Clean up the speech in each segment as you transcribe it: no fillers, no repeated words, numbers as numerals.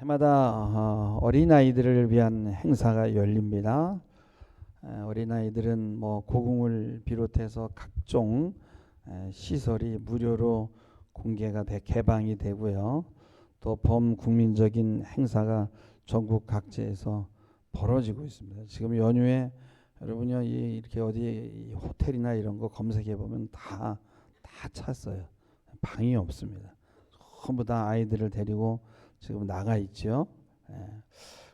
해마다 어린아이들을 위한 행사가 열립니다. 어린아이들은 고궁을 비롯해서 각종 시설이 무료로 개방이 되고요. 또 범국민적인 행사가 전국 각지에서 벌어지고 있습니다. 지금 연휴에 여러분요, 이렇게 어디 호텔이나 이런 거 검색해 보면 다 찼어요. 방이 없습니다. 전부 다 아이들을 데리고 지금 나가 있죠.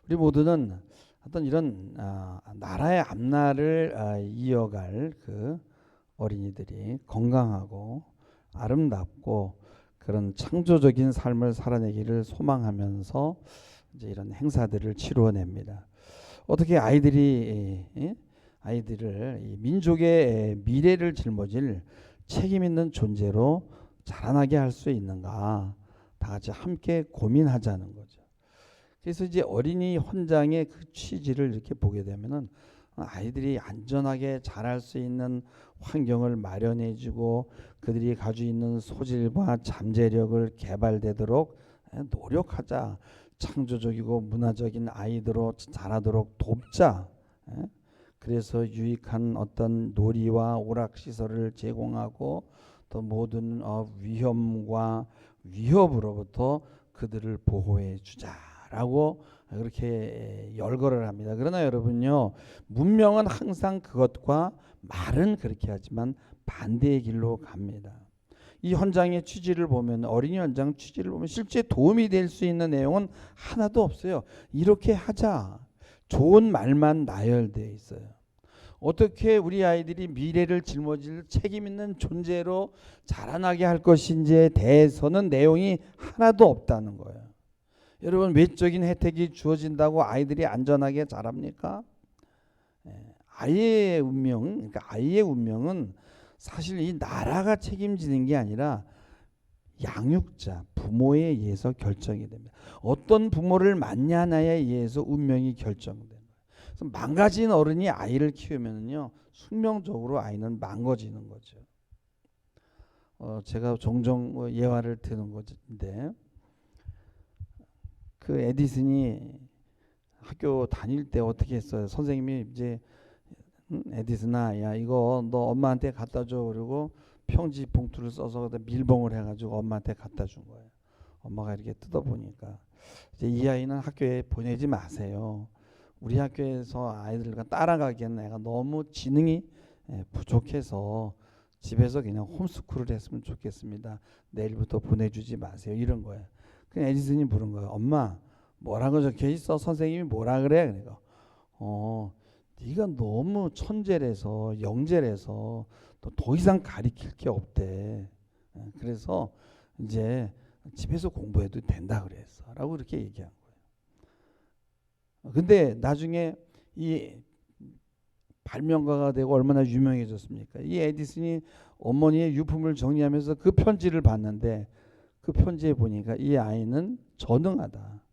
우리 모두는 어떤 이런 나라의 앞날을 이어갈 그 어린이들이 건강하고 아름답고 그런 창조적인 삶을 살아내기를 소망하면서 이제 이런 행사들을 치루어냅니다. 어떻게 아이들을 이 민족의 미래를 짊어질 책임 있는 존재로 자라나게 할 수 있는가? 다 같이 함께 고민하자는 거죠. 그래서 이제 어린이 헌장의 그 취지를 이렇게 보게 되면은 아이들이 안전하게 자랄 수 있는 환경을 마련해주고 그들이 가지고 있는 소질과 잠재력을 개발되도록 노력하자. 창조적이고 문화적인 아이들로 자라도록 돕자. 그래서 유익한 어떤 놀이와 오락시설을 제공하고 또 모든 위험과 위협으로부터 그들을 보호해 주자라고 그렇게 열거를 합니다. 그러나 여러분요, 문명은 항상 그것과 말은 그렇게 하지만 반대의 길로 갑니다. 이 헌장의 취지를 보면, 어린이 헌장 취지를 보면 실제 도움이 될 수 있는 내용은 하나도 없어요. 이렇게 하자. 좋은 말만 나열되어 있어요. 어떻게 우리 아이들이 미래를 짊어질 책임 있는 존재로 자라나게 할 것인지에 대해서는 내용이 하나도 없다는 거예요. 여러분, 외적인 혜택이 주어진다고 아이들이 안전하게 자랍니까? 아이의 운명은 사실 이 나라가 책임지는 게 아니라 양육자, 부모에 의해서 결정이 됩니다. 어떤 부모를 만나냐에 의해서 운명이 결정됩니다. 그래서 망가진 어른이 아이를 키우면요, 숙명적으로 아이는 망가지는 거죠. 제가 종종 예화를 드는 건데, 그 에디슨이 학교 다닐 때 어떻게 했어요? 선생님이 이제 에디슨아, 야 이거 너 엄마한테 갖다 줘. 그리고 평지 봉투를 써서 밀봉을 해가지고 엄마한테 갖다 준 거예요. 엄마가 이렇게 뜯어보니까 이제 이 아이는 학교에 보내지 마세요. 우리 학교에서 아이들과 따라가기에는 애가 너무 지능이 부족해서 집에서 그냥 홈스쿨을 했으면 좋겠습니다. 내일부터 보내주지 마세요. 이런 거예요. 그냥 에디슨이 물은 거예요. 엄마, 뭐라고 적혀 있어? 선생님이 뭐라 그래? 그러니까 네가 너무 천재라서 영재라서 더 이상 가리킬 게 없대. 그래서 이제 집에서 공부해도 된다 그랬어. 라고 이렇게 얘기한 거예요. 근데 나중에 이 발명가가 되고 얼마나 유명해졌습니까? 이 에디슨이 어머니의 유품을 정리하면서 그 편지를 봤는데, 그 편지에 보니까 이 아이는 전능하다.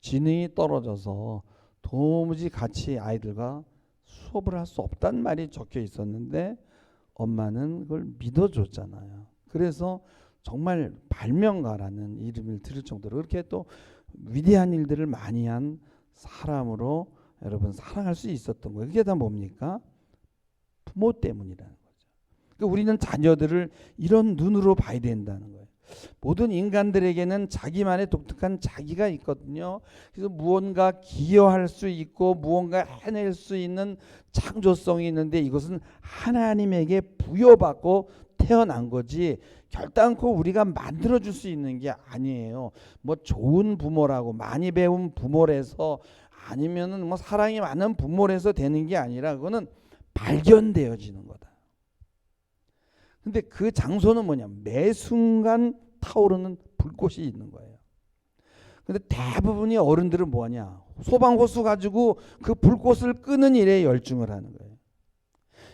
지능이 떨어져서 도무지 같이 아이들과 수업을 할 수 없단 말이 적혀 있었는데 엄마는 그걸 믿어줬잖아요. 그래서 정말 발명가라는 이름을 들을 정도로 그렇게 또 위대한 일들을 많이 한 사람으로 여러분 사랑할 수 있었던 거예요. 그게 다 뭡니까? 부모 때문이라는 거죠. 그러니까 우리는 자녀들을 이런 눈으로 봐야 된다는 거예요. 모든 인간들에게는 자기만의 독특한 자기가 있거든요. 그래서 무언가 기여할 수 있고 무언가 해낼 수 있는 창조성이 있는데 이것은 하나님에게 부여받고 태어난 거지 결단코 우리가 만들어줄 수 있는 게 아니에요. 뭐 좋은 부모라고 많이 배운 부모라서 아니면은 뭐 사랑이 많은 부모라서 되는 게 아니라 그거는 발견되어지는 거다. 근데 그 장소는 뭐냐? 매 순간 타오르는 불꽃이 있는 거예요. 근데 대부분의 어른들은 뭐하냐? 소방호수 가지고 그 불꽃을 끄는 일에 열중을 하는 거예요.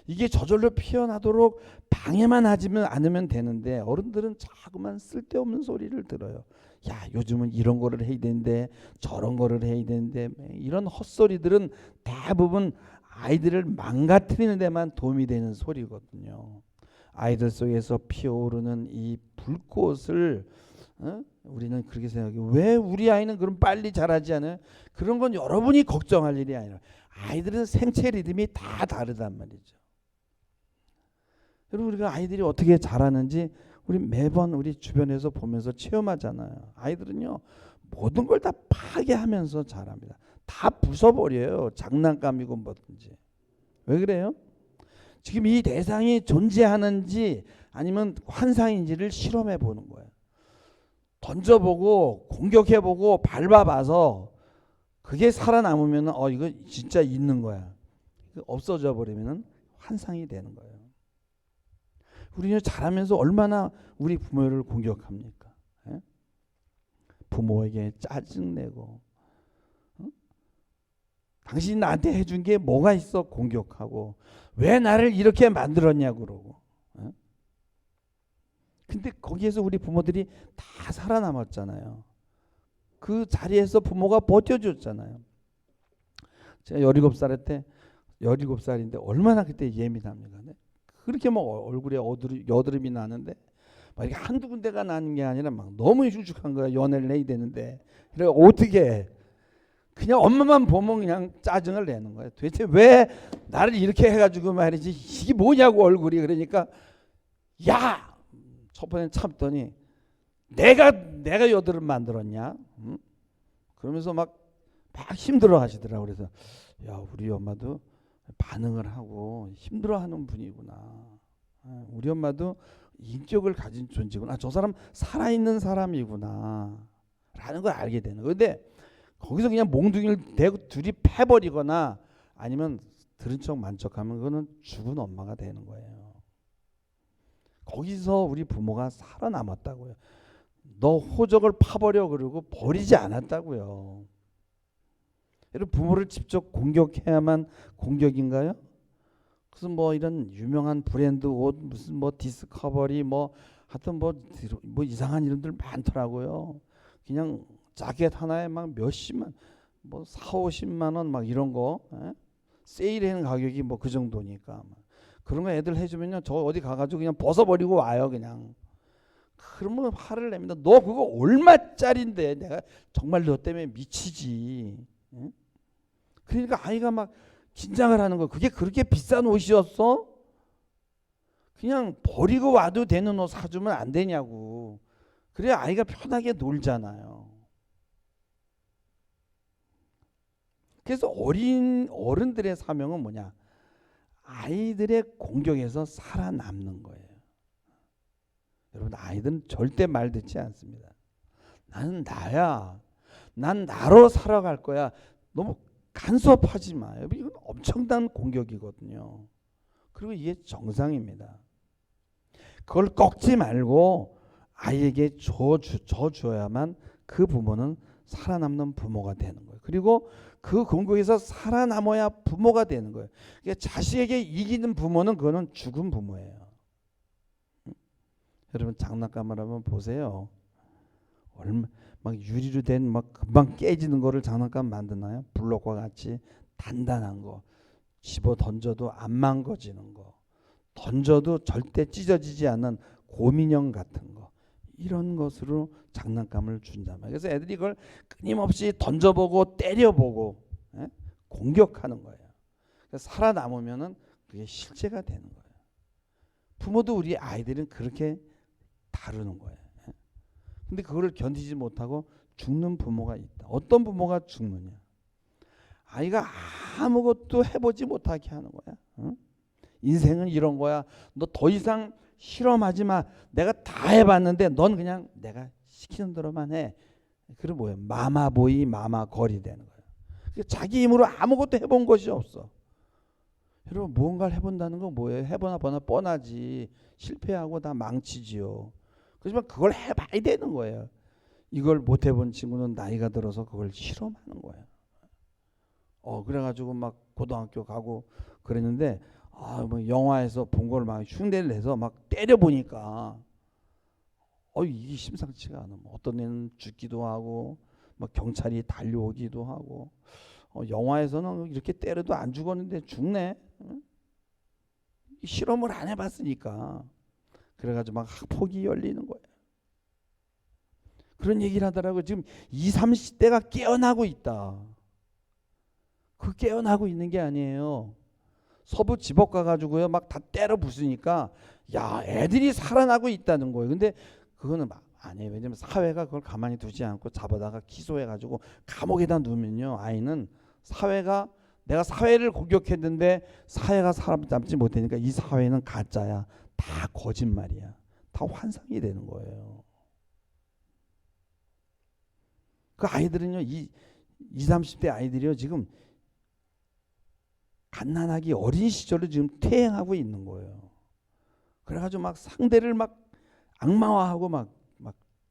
이게 저절로 피어나도록 방해만 하지 않으면 되는데 어른들은 자꾸만 쓸데없는 소리를 들어요. 야, 요즘은 이런 거를 해야 되는데 저런 거를 해야 되는데 이런 헛소리들은 대부분 아이들을 망가뜨리는 데만 도움이 되는 소리거든요. 아이들 속에서 피어오르는 이 불꽃을 우리는 그렇게 생각해. 왜 우리 아이는 그럼 빨리 자라지 않아요? 그런 건 여러분이 걱정할 일이 아니라 아이들은 생체 리듬이 다 다르단 말이죠. 여러분 우리가 아이들이 어떻게 자라는지 우리 매번 우리 주변에서 보면서 체험하잖아요. 아이들은요 모든 걸 다 파괴하면서 자랍니다. 다 부숴버려요. 장난감이고 뭐든지. 왜 그래요? 지금 이 대상이 존재하는지 아니면 환상인지를 실험해 보는 거예요. 던져보고 공격해보고 밟아봐서 그게 살아남으면 이거 진짜 있는 거야. 없어져 버리면 환상이 되는 거예요. 우리는 자라면서 얼마나 우리 부모를 공격합니까? 예? 부모에게 짜증내고 당신이 나한테 해준 게 뭐가 있어? 공격하고 왜 나를 이렇게 만들었냐고 그러고. 근데 거기에서 우리 부모들이 다 살아남았잖아요. 그 자리에서 부모가 버텨줬잖아요. 제가 17살 때 17살인데 얼마나 그때 예민합니까? 그렇게 막 얼굴에 여드름이 나는데 막 이렇게 한두 군데가 나는 게 아니라 막 너무 흉측한 거야. 연애를 해야 되는데. 그래 어떻게 해? 그냥 엄마만 보면 그냥 짜증을 내는 거야. 도대체 왜 나를 이렇게 해가지고 말이지 이게 뭐냐고 얼굴이. 그러니까 야! 첫 번에 참더니 내가 여드름 만들었냐? 그러면서 막 힘들어 하시더라고. 그래서 야 우리 엄마도 반응을 하고 힘들어하는 분이구나. 우리 엄마도 인격을 가진 존재구나. 저 사람 살아있는 사람이구나 라는 걸 알게 되는 거예요. 근데 거기서 그냥 몽둥이를 대고 둘이 패버리거나 아니면 들은 척 만척하면 그거는 죽은 엄마가 되는 거예요. 거기서 우리 부모가 살아남았다고요. 너 호적을 파버려 그러고 버리지 않았다고요. 여러분 부모를 직접 공격해야만 공격인가요? 그래서 뭐 이런 유명한 브랜드 옷 무슨 뭐 디스커버리 뭐 하여튼 뭐 이상한 이름들 많더라고요. 그냥 자켓 하나에 막 몇십만 뭐 4,50만 원 막 이런 거 세일하는 가격이 뭐 그 정도니까 그런 거 애들 해주면요 저 어디 가가지고 그냥 벗어버리고 와요 그냥. 그러면 화를 냅니다. 너 그거 얼마짜린데 내가 정말 너 때문에 미치지. 그러니까 아이가 막 긴장을 하는 거. 그게 그렇게 비싼 옷이었어? 그냥 버리고 와도 되는 옷 사주면 안 되냐고. 그래야 아이가 편하게 놀잖아요. 그래서 어른들의 사명은 뭐냐? 아이들의 공격에서 살아남는 거예요. 여러분 아이들은 절대 말 듣지 않습니다. 나는 나야. 난 나로 살아갈 거야. 너무 간섭하지 마요. 이건 엄청난 공격이거든요. 그리고 이게 정상입니다. 그걸 꺾지 말고 아이에게 줘야만 그 부모는 살아남는 부모가 되는 거예요. 그리고 그 공격에서 살아남아야 부모가 되는 거예요. 그러니까 자식에게 이기는 부모는 그거는 죽은 부모예요. 여러분 장난감을 한번 보세요. 막 유리로 된 막 금방 깨지는 거를 장난감 만드나요? 블록과 같이 단단한 거 집어 던져도 안 망가지는 거 던져도 절대 찢어지지 않는 곰인형 같은 거 이런 것으로 장난감을 준단 말이에요. 그래서 애들이 이걸 끊임없이 던져보고 때려보고 공격하는 거예요. 그래서 살아남으면은 그게 실제가 되는 거예요. 부모도 우리 아이들은 그렇게 다루는 거예요. 근데 그거를 견디지 못하고 죽는 부모가 있다. 어떤 부모가 죽느냐? 아이가 아무것도 해보지 못하게 하는 거야. 인생은 이런 거야. 너 더 이상 실험하지 마. 내가 다 해봤는데 넌 그냥 내가 시키는 대로만 해. 그게 뭐예요? 마마보이 마마걸이 되는 거예요. 자기 힘으로 아무것도 해본 것이 없어. 여러분 무언가를 해본다는 건 뭐예요? 해보나 뻔하지. 실패하고 다 망치지요. 그렇지만 그걸 해봐야 되는 거예요. 이걸 못 해본 친구는 나이가 들어서 그걸 실험하는 거예요. 그래가지고 막 고등학교 가고 그랬는데 뭐 영화에서 본 걸 막 흉내를 내서 막 때려 보니까 이게 심상치가 않아. 어떤 애는 죽기도 하고 막 경찰이 달려오기도 하고 영화에서는 이렇게 때려도 안 죽었는데 죽네. 실험을 안 해봤으니까. 그래가지고 막 학폭이 열리는 거예요. 그런 얘기를 하더라고요. 지금 20, 30대가 깨어나고 있다. 그 깨어나고 있는 게 아니에요. 서부 지법 가가지고요 막 다 때려 부수니까 야 애들이 살아나고 있다는 거예요. 근데 그거는 막 아니에요. 왜냐면 사회가 그걸 가만히 두지 않고 잡아다가 기소해가지고 감옥에다 두면요 아이는 사회가 내가 사회를 공격했는데 사회가 사람 잡지 못하니까 이 사회는 가짜야. 다 거짓말이야. 다 환상이 되는 거예요. 그 아이들은요 20, 30대 아이들이요 지금 갓난아기 어린 시절을 지금 퇴행하고 있는 거예요. 그래가지고 막 상대를 막 악마화하고 막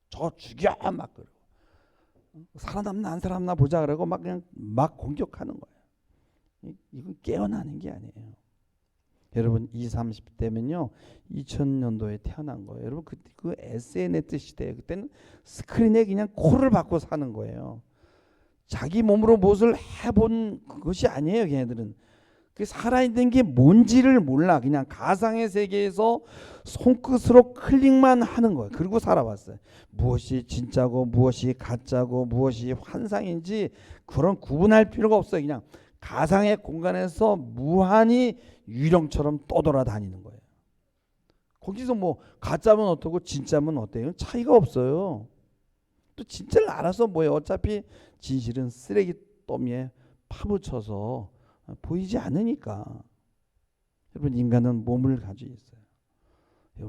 저 죽여 막 그러고 살아남나 안 살아남나 보자 그러고 막 그냥 막 공격하는 거예요. 이건 깨어나는 게 아니에요. 여러분 20, 30대면요 2000년도에 태어난 거예요. 여러분 그 SNS 시대에 그때는 스크린에 그냥 코를 박고 사는 거예요. 자기 몸으로 무엇을 해본 것이 아니에요. 걔네들은 그 살아있는 게 뭔지를 몰라. 그냥 가상의 세계에서 손끝으로 클릭만 하는 거예요. 그리고 살아왔어요. 무엇이 진짜고 무엇이 가짜고 무엇이 환상인지 그런 구분할 필요가 없어요. 그냥 가상의 공간에서 무한히 유령처럼 떠돌아다니는 거예요. 거기서 뭐 가짜면 어떻고 진짜면 어때요? 차이가 없어요. 또 진짜를 알아서 뭐예요? 어차피 진실은 쓰레기 더미에 파묻혀서 보이지 않으니까. 여러분 인간은 몸을 가지고 있어요.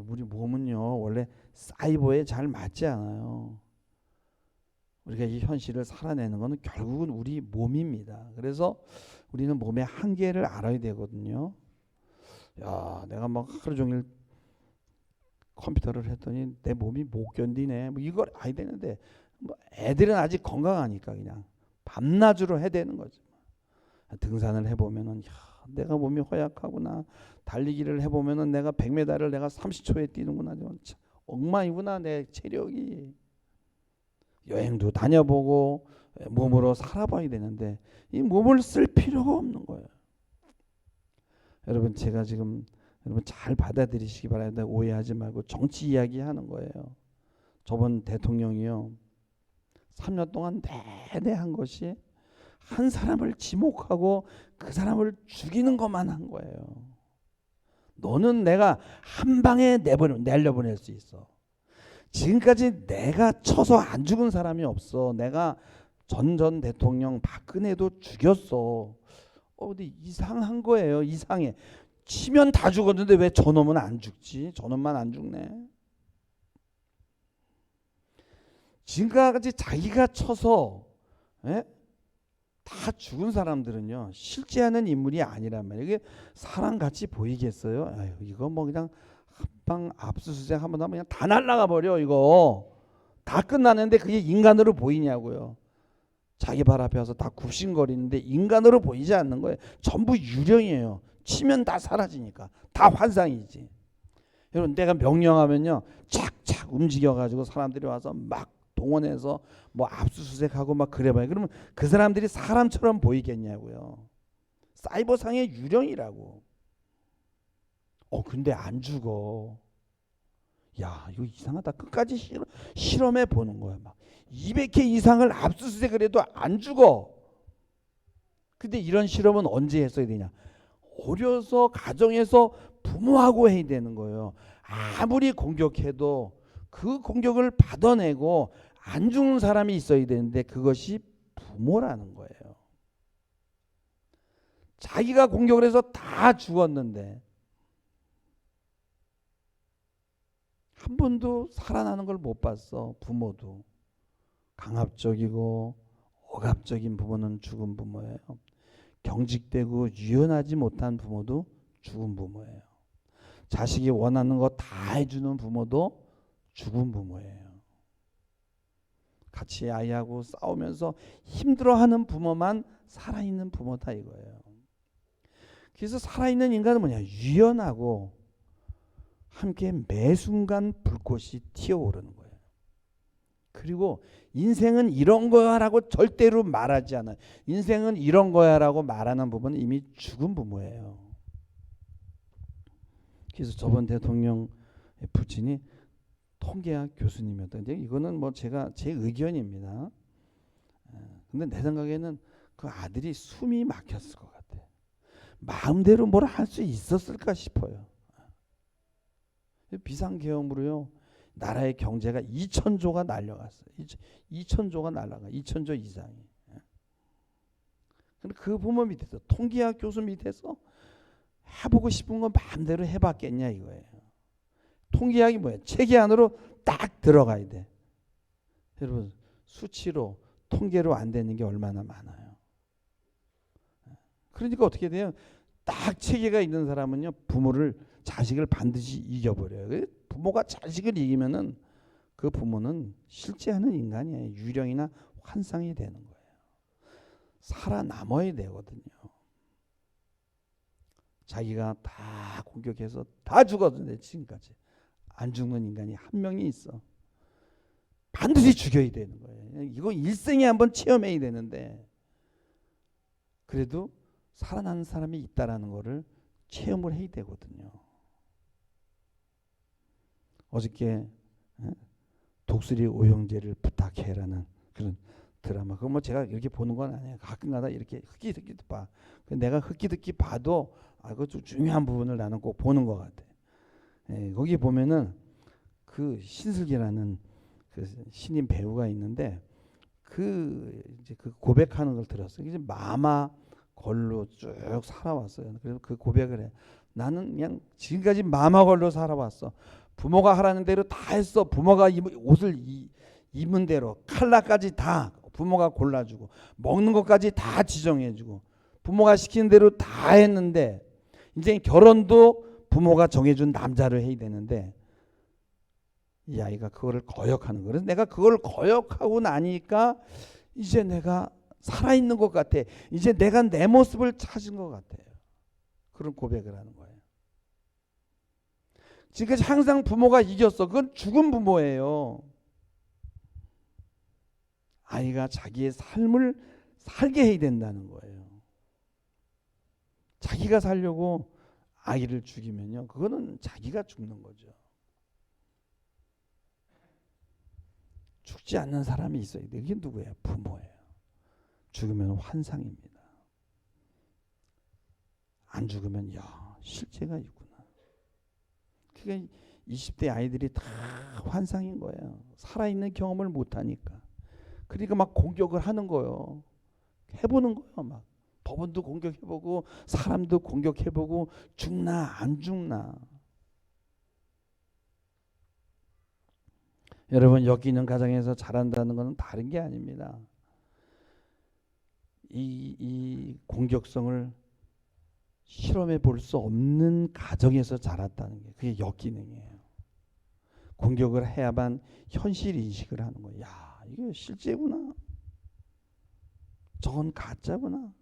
우리 몸은요 원래 사이버에 잘 맞지 않아요. 우리가 이 현실을 살아내는 것은 결국은 우리 몸입니다. 그래서 우리는 몸의 한계를 알아야 되거든요. 야 내가 막 하루 종일 컴퓨터를 했더니 내 몸이 못 견디네. 뭐 이걸 아야 되는데 뭐 애들은 아직 건강하니까 그냥 밤낮으로 해야 되는 거죠. 등산을 해보면은 야, 내가 몸이 허약하구나. 달리기를 해보면은 내가 100m를 내가 30초에 뛰는구나. 엉망이구나 내 체력이. 여행도 다녀보고 몸으로 살아봐야 되는데 이 몸을 쓸 필요가 없는 거예요. 여러분 제가 지금 여러분 잘 받아들이시기 바랍니다. 오해하지 말고 정치 이야기하는 거예요. 저번 대통령이요 3년 동안 내내 한 것이 한 사람을 지목하고 그 사람을 죽이는 것만 한 거예요. 너는 내가 한 방에 날려보낼 수 있어. 지금까지 내가 쳐서 안 죽은 사람이 없어. 내가 전 대통령 박근혜도 죽였어. 근데 이상한 거예요. 이상해. 치면 다 죽었는데 왜 저놈은 안 죽지? 저놈만 안 죽네. 지금까지 자기가 쳐서 다 죽은 사람들은요 실제하는 인물이 아니란 말이에요. 이게 사람같이 보이겠어요? 아유, 이거 뭐 그냥 한방 압수수색 한번 하면 그냥 다 날라가 버려. 이거 다 끝나는데 그게 인간으로 보이냐고요. 자기 발 앞에 와서 다 굽신거리는데 인간으로 보이지 않는 거예요. 전부 유령이에요. 치면 다 사라지니까 다 환상이지. 여러분 내가 명령하면요 착착 움직여가지고 사람들이 와서 막 동원해서 뭐 압수수색하고 막 그래봐요. 그러면 그 사람들이 사람처럼 보이겠냐고요. 사이버상의 유령이라고. 근데 안 죽어. 야 이거 이상하다. 끝까지 실험해 보는 거야. 막 200회 이상을 압수수색을 해도 안 죽어. 근데 이런 실험은 언제 했어야 되냐? 어려서 가정에서 부모하고 해야 되는 거예요. 아무리 공격해도 그 공격을 받아내고 안 죽는 사람이 있어야 되는데 그것이 부모라는 거예요. 자기가 공격을 해서 다 죽었는데 한 번도 살아나는 걸 못 봤어. 부모도. 강압적이고 억압적인 부모는 죽은 부모예요. 경직되고 유연하지 못한 부모도 죽은 부모예요. 자식이 원하는 거 다 해주는 부모도 죽은 부모예요. 같이 아이하고 싸우면서 힘들어하는 부모만 살아있는 부모다 이거예요. 그래서 살아있는 인간은 뭐냐? 유연하고 함께 매 순간 불꽃이 튀어오르는 거예요. 그리고 인생은 이런 거야라고 절대로 말하지 않아요. 인생은 이런 거야라고 말하는 부분은 이미 죽은 부모예요. 그래서 저번 대통령 부친이 통계학 교수님이었다. 근데 이거는 뭐 제가 제 의견입니다. 근데 내 생각에는 그 아들이 숨이 막혔을 것 같아. 마음대로 뭘 할 수 있었을까 싶어요. 비상계엄으로요. 나라의 경제가 2,000조가 날려갔어요. 2,000조가 날아가. 2,000조 이상이. 근데 그 부모 밑에서 통계학 교수 밑에서 해보고 싶은 건 마음대로 해봤겠냐 이거예요. 통계학이 뭐예요? 체계 안으로 딱 들어가야 돼. 여러분 수치로 통계로 안 되는 게 얼마나 많아요. 그러니까 어떻게 돼요? 딱 체계가 있는 사람은요 부모를 자식을 반드시 이겨버려요. 부모가 자식을 이기면은 그 부모는 실제하는 인간이 아니에요. 유령이나 환상이 되는 거예요. 살아남아야 되거든요. 자기가 다 공격해서 다 죽었는데 지금까지 안 죽는 인간이 한 명이 있어. 반드시 죽여야 되는 거예요. 이거 일생에 한번 체험해야 되는데 그래도 살아나는 사람이 있다라는 거를 체험을 해야 되거든요. 어저께 독수리 오형제를 부탁해라는 그런 드라마. 그거 뭐 제가 이렇게 보는 건 아니에요. 가끔가다 이렇게 흑기듣기 봐. 내가 흑기듣기 봐도 그거 좀 중요한 부분을 나는 꼭 보는 것 같아. 거기 보면은 그 신슬기라는 그 신인 배우가 있는데 이제 그 고백하는 걸 들었어요. 이제 마마 걸로 쭉 살아왔어요. 그래서 그 고백을 해. 나는 그냥 지금까지 마마 걸로 살아왔어. 부모가 하라는 대로 다 했어. 부모가 옷을 입은 대로 칼라까지 다 부모가 골라주고 먹는 것까지 다 지정해주고 부모가 시키는 대로 다 했는데 이제 결혼도 부모가 정해준 남자를 해야 되는데 이 아이가 그거를 거역하는 거예요. 그래서 내가 그걸 거역하고 나니까 이제 내가 살아있는 것 같아. 이제 내가 내 모습을 찾은 것 같아요. 그런 고백을 하는 거예요. 지금까지 항상 부모가 이겼어. 그건 죽은 부모예요. 아이가 자기의 삶을 살게 해야 된다는 거예요. 자기가 살려고 아이를 죽이면요. 그거는 자기가 죽는 거죠. 죽지 않는 사람이 있어야 돼. 이게 누구예요? 부모예요. 죽으면 환상입니다. 안 죽으면 실제가 있구나. 그게 20대 아이들이 다 환상인 거예요. 살아있는 경험을 못하니까. 그러니까 막 공격을 하는 거예요. 해보는 거예요. 막 법원도 공격해보고 사람도 공격해보고 죽나 안 죽나. 여러분 여기 있는 가정에서 자란다는 것은 다른 게 아닙니다. 이 공격성을 실험해 볼 수 없는 가정에서 자랐다는 게 그게 역기능이에요. 공격을 해야만 현실 인식을 하는 거예요. 야, 이게 실제구나. 저건 가짜구나.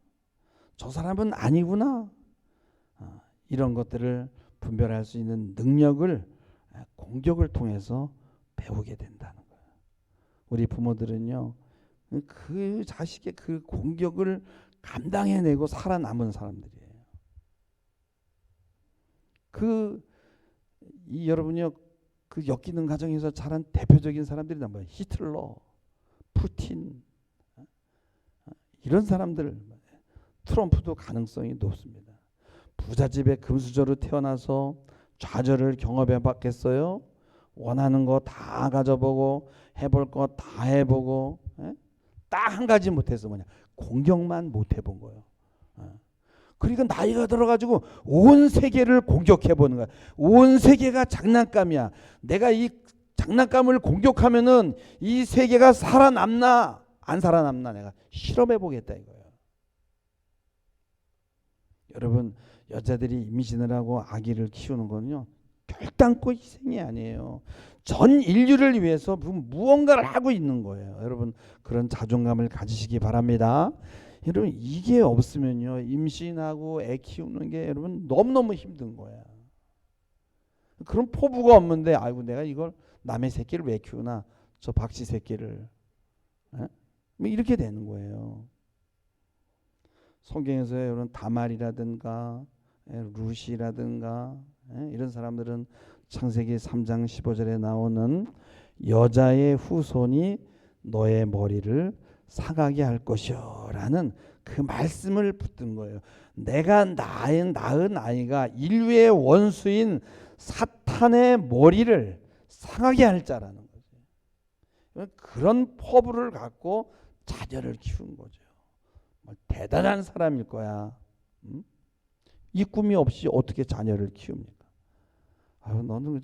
저 사람은 아니구나. 이런 것들을 분별할 수 있는 능력을 공격을 통해서 배우게 된다는 거예요. 우리 부모들은요. 그 자식의 그 공격을 감당해내고 살아남은 사람들이에요. 여러분이요. 그 엮이는 가정에서 자란 대표적인 사람들이 뭐예요? 히틀러, 푸틴 이런 사람들. 트럼프도 가능성이 높습니다. 부잣집에 금수저로 태어나서 좌절을 경험해 봤겠어요? 원하는 거 다 가져보고 해볼 거 다 해보고 딱 한 가지 못해서 뭐냐? 공격만 못 해본 거예요. 그러니까 나이가 들어가지고 온 세계를 공격해보는 거야. 온 세계가 장난감이야. 내가 이 장난감을 공격하면은 이 세계가 살아남나 안 살아남나 내가 실험해보겠다 이거예요. 여러분 여자들이 임신을 하고 아기를 키우는 거는요. 결단코 희생이 아니에요. 전 인류를 위해서 무언가를 하고 있는 거예요. 여러분 그런 자존감을 가지시기 바랍니다. 여러분 이게 없으면요. 임신하고 애 키우는 게 여러분 너무너무 힘든 거야. 그런 포부가 없는데 아이고 내가 이걸 남의 새끼를 왜 키우나 저 박씨 새끼를 뭐 이렇게 되는 거예요. 성경에서 여러분 다말이라든가 루시라든가 이런 사람들은 창세기 3장 15절에 나오는 여자의 후손이 너의 머리를 상하게 할 것이요 라는 그 말씀을 붙든 거예요. 내가 낳은 아이가 인류의 원수인 사탄의 머리를 상하게 할 자라는 거죠. 그런 포부를 갖고 자녀를 키운 거죠. 대단한 사람일 거야. 이 꿈이 없이 어떻게 자녀를 키웁니까? 아유, 너는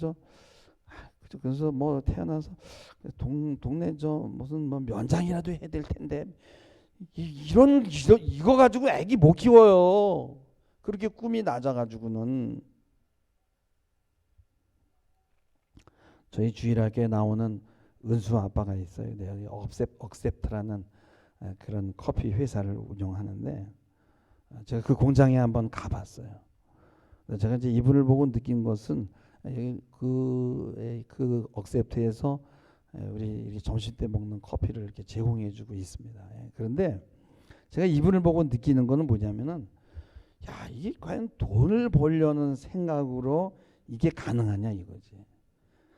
그래서 뭐 태어나서 동네 무슨 뭐 면장이라도 해야 될 텐데 이거 가지고 애기 못 키워요. 그렇게 꿈이 낮아가지고는. 저희 주일학교에 나오는 은수 아빠가 있어요. 여기 억셉트라는 그런 커피 회사를 운영하는데 제가 그 공장에 한번 가봤어요. 제가 이제 이분을 보고 느낀 것은 그 억셉트에서 우리 점심 때 먹는 커피를 이렇게 제공해주고 있습니다. 그런데 제가 이분을 보고 느끼는 거는 뭐냐면은, 야, 이게 과연 돈을 벌려는 생각으로 이게 가능하냐 이거지.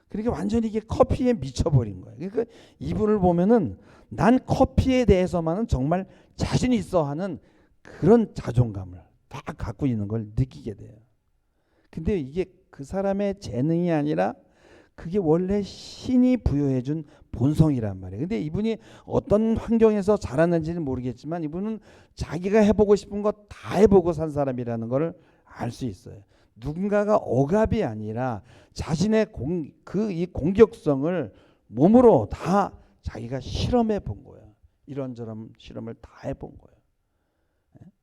그러니까 완전히 이게 커피에 미쳐버린 거예요. 그러니까 이분을 보면은 난 커피에 대해서만은 정말 자신 있어 하는 그런 자존감을 딱 갖고 있는 걸 느끼게 돼요. 근데 이게 그 사람의 재능이 아니라 그게 원래 신이 부여해준 본성이란 말이에요. 근데 이분이 어떤 환경에서 자랐는지는 모르겠지만 이분은 자기가 해보고 싶은 거 다 해보고 산 사람이라는 걸 알 수 있어요. 누군가가 억압이 아니라 자신의 이 공격성을 몸으로 다 자기가 실험해 본 거예요. 이런저런 실험을 다 해본 거예요.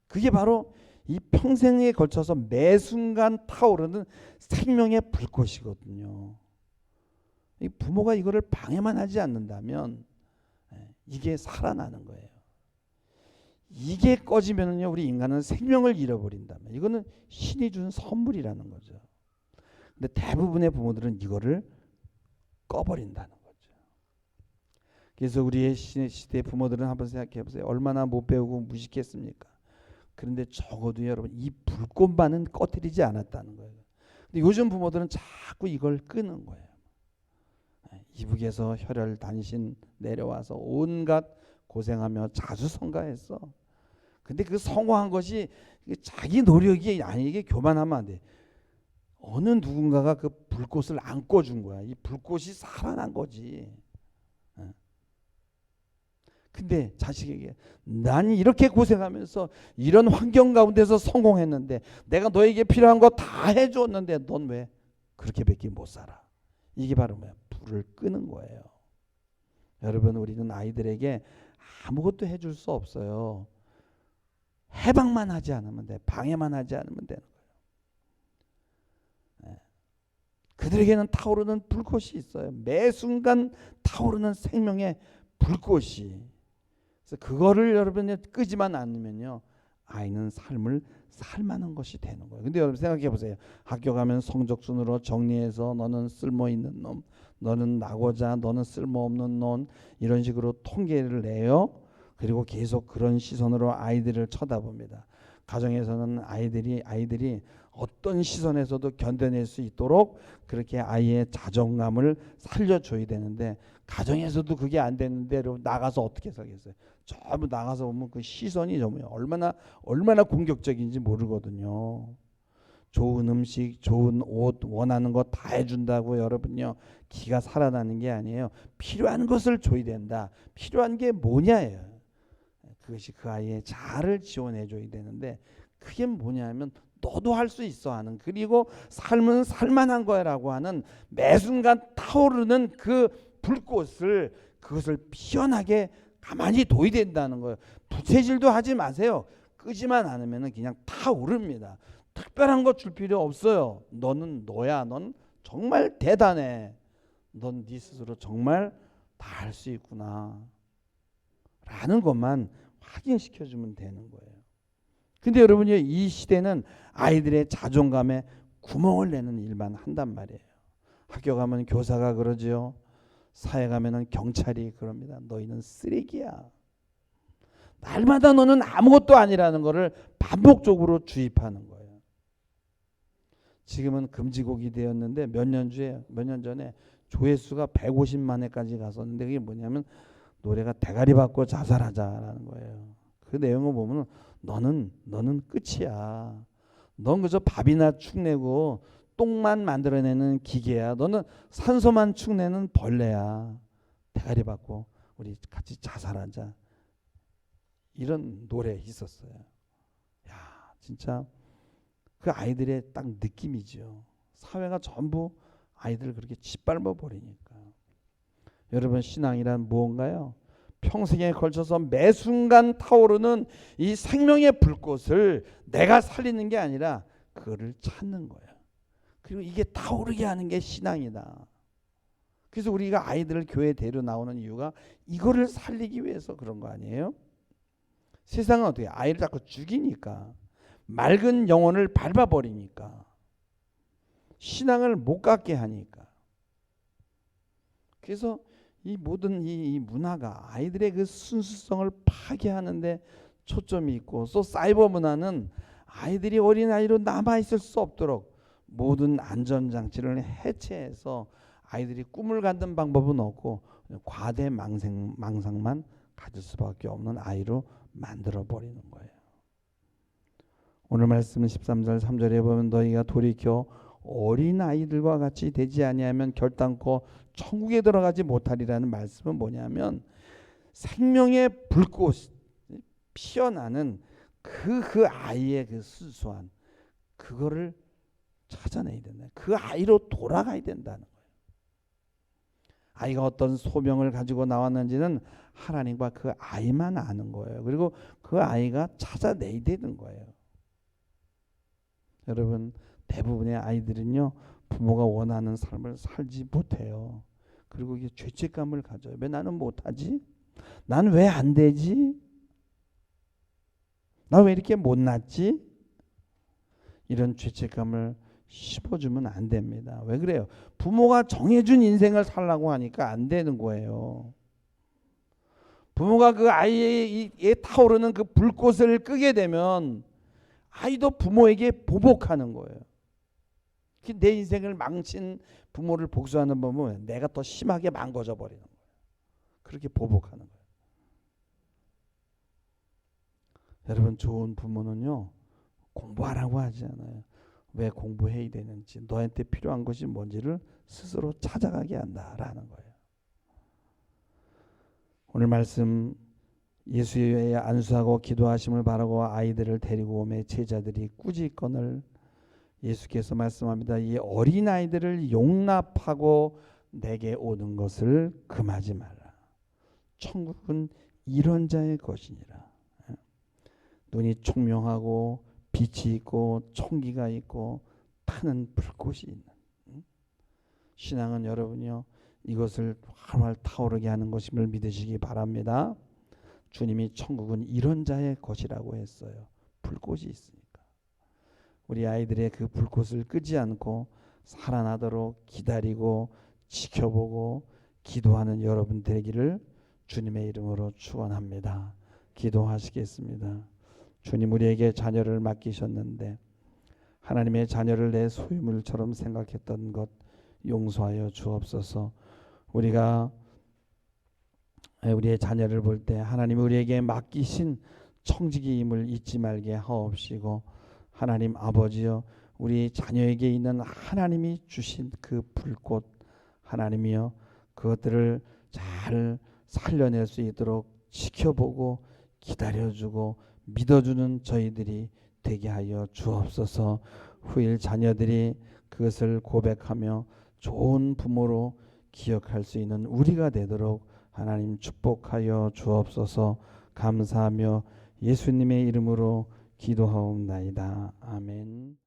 그게 바로 이 평생에 걸쳐서 매 순간 타오르는 생명의 불꽃이거든요. 이 부모가 이거를 방해만 하지 않는다면 이게 살아나는 거예요. 이게 꺼지면은요, 우리 인간은 생명을 잃어버린다면 이거는 신이 준 선물이라는 거죠. 근데 대부분의 부모들은 이거를 꺼버린다는 거죠. 그래서 우리의 시대 부모들은 한번 생각해 보세요. 얼마나 못 배우고 무식했습니까? 그런데 적어도 여러분 이 불꽃만은 꺼뜨리지 않았다는 거예요. 근데 요즘 부모들은 자꾸 이걸 끄는 거예요. 이북에서 혈혈 단신 내려와서 온갖 고생하며 자수성가했어. 근데 그 성공한 것이 자기 노력이 아니게 교만하면 안 돼. 어느 누군가가 그 불꽃을 안 꺼준 거야. 이 불꽃이 살아난 거지. 근데 자식에게 난 이렇게 고생하면서 이런 환경 가운데서 성공했는데 내가 너에게 필요한 거 다 해줬는데 넌 왜 그렇게밖에 못 살아? 이게 바로 뭐야? 불을 끄는 거예요. 여러분, 우리는 아이들에게 아무것도 해줄 수 없어요. 해방만 하지 않으면 돼. 방해만 하지 않으면 되는 거예요. 그들에게는 타오르는 불꽃이 있어요. 매 순간 타오르는 생명의 불꽃이. 그래서 그거를 여러분이 끄지만 않으면요, 아이는 삶을 살만한 것이 되는 거예요. 근데 여러분 생각해 보세요. 학교 가면 성적순으로 정리해서 너는 쓸모있는 놈, 너는 낙오자, 너는 쓸모없는 놈, 이런 식으로 통계를 내요. 그리고 계속 그런 시선으로 아이들을 쳐다봅니다. 가정에서는 아이들이 어떤 시선에서도 견뎌낼 수 있도록 그렇게 아이의 자존감을 살려줘야 되는데, 가정에서도 그게 안 되는데 나가서 어떻게 살겠어요? 전부 나가서 보면 그 시선이 정말 얼마나 공격적인지 모르거든요. 좋은 음식, 좋은 옷, 원하는 거 다 해준다고 여러분요, 기가 살아나는 게 아니에요. 필요한 것을 줘야 된다. 필요한 게 뭐냐예요. 그것이 그 아이의 자아를 지원해 줘야 되는데, 그게 뭐냐면 너도 할 수 있어 하는, 그리고 삶은 살만한 거야라고 하는 매 순간 타오르는 그 불꽃을, 그것을 피어나게 가만히 둬야 된다는 거예요. 부채질도 하지 마세요. 끄지만 않으면 그냥 타오릅니다. 특별한 거 줄 필요 없어요. 너는 너야. 넌 정말 대단해. 넌 네 스스로 정말 다 할 수 있구나 라는 것만 확인시켜주면 되는 거예요. 근데 여러분이 이 시대는 아이들의 자존감에 구멍을 내는 일만 한단 말이에요. 학교 가면 교사가 그러지요. 사회 가면은 경찰이 그럽니다. 너희는 쓰레기야. 날마다 너는 아무것도 아니라는 것을 반복적으로 주입하는 거예요. 지금은 금지곡이 되었는데 몇 년 전에 조회수가 150만 회까지 갔었는데 그게 뭐냐면 노래가 대가리 받고 자살하자라는 거예요. 그 내용을 보면 너는 끝이야. 넌 그저 밥이나 축내고 똥만 만들어내는 기계야. 너는 산소만 축내는 벌레야. 대가리 받고 우리 같이 자살하자. 이런 노래 있었어요. 야, 진짜 그 아이들의 딱 느낌이죠. 사회가 전부 아이들을 그렇게 짓밟아 버리니까. 여러분, 신앙이란 무언가요? 평생에 걸쳐서 매 순간 타오르는 이 생명의 불꽃을 내가 살리는 게 아니라 그거를 찾는 거예요. 그리고 이게 타오르게 하는 게 신앙이다. 그래서 우리가 아이들을 교회에 데려 나오는 이유가 이거를 살리기 위해서 그런 거 아니에요? 세상은 어떻게 아이를 자꾸 죽이니까, 맑은 영혼을 밟아버리니까, 신앙을 못 갖게 하니까. 그래서 이 모든 이 문화가 아이들의 그 순수성을 파괴하는데 초점이 있고, 또 사이버 문화는 아이들이 어린아이로 남아있을 수 없도록 모든 안전장치를 해체해서 아이들이 꿈을 갖는 방법은 없고 과대 망상만 가질 수밖에 없는 아이로 만들어버리는 거예요. 오늘 말씀은 13절 3절에 보면 너희가 돌이켜 어린아이들과 같이 되지 아니하면 결단코 천국에 들어가지 못하리라는 말씀은 뭐냐면 생명의 불꽃 피어나는 그 아이의 그 순수한 그거를 찾아내야 된다. 그 아이로 돌아가야 된다는 거예요. 아이가 어떤 소명을 가지고 나왔는지는 하나님과 그 아이만 아는 거예요. 그리고 그 아이가 찾아내야 되는 거예요. 여러분, 대부분의 아이들은요, 부모가 원하는 삶을 살지 못해요. 그리고 이게 죄책감을 가져요. 왜 나는 못하지? 난 왜 안 되지? 나 왜 이렇게 못났지? 이런 죄책감을 씹어주면 안 됩니다. 왜 그래요? 부모가 정해준 인생을 살라고 하니까 안 되는 거예요. 부모가 그 아이의 타오르는 그 불꽃을 끄게 되면 아이도 부모에게 보복하는 거예요. 내 인생을 망친 부모를 복수하는 법은 내가 더 심하게 망가져 버리는 거예요. 그렇게 보복하는 거예요. 여러분, 좋은 부모는요, 공부하라고 하지 않아요. 왜 공부해야 되는지, 너한테 필요한 것이 뭔지를 스스로 찾아가게 한다라는 거예요. 오늘 말씀, 예수의 안수하고 기도하심을 바라고 아이들을 데리고 오매 제자들이 꾸짖건을 예수께서 말씀합니다. 이 어린아이들을 용납하고 내게 오는 것을 금하지 말라. 천국은 이런 자의 것이니라. 눈이 총명하고 빛이 있고 총기가 있고 타는 불꽃이 있는 신앙은 여러분이요, 이것을 활활 타오르게 하는 것임을 믿으시기 바랍니다. 주님이 천국은 이런 자의 것이라고 했어요. 불꽃이 있으니까. 우리 아이들의 그 불꽃을 끄지 않고 살아나도록 기다리고 지켜보고 기도하는 여러분 되기를 주님의 이름으로 축원합니다. 기도하시겠습니다. 주님, 우리에게 자녀를 맡기셨는데 하나님의 자녀를 내 소유물처럼 생각했던 것 용서하여 주옵소서. 우리가 우리의 자녀를 볼 때 하나님이 우리에게 맡기신 청지기임을 잊지 말게 하옵시고, 하나님 아버지여, 우리 자녀에게 있는 하나님이 주신 그 불꽃, 하나님이여, 그것들을 잘 살려낼 수 있도록 지켜보고 기다려주고 믿어주는 저희들이 되게 하여 주옵소서. 후일 자녀들이 그것을 고백하며 좋은 부모로 기억할 수 있는 우리가 되도록 하나님 축복하여 주옵소서. 감사하며 예수님의 이름으로 기도하옵나이다. 아멘.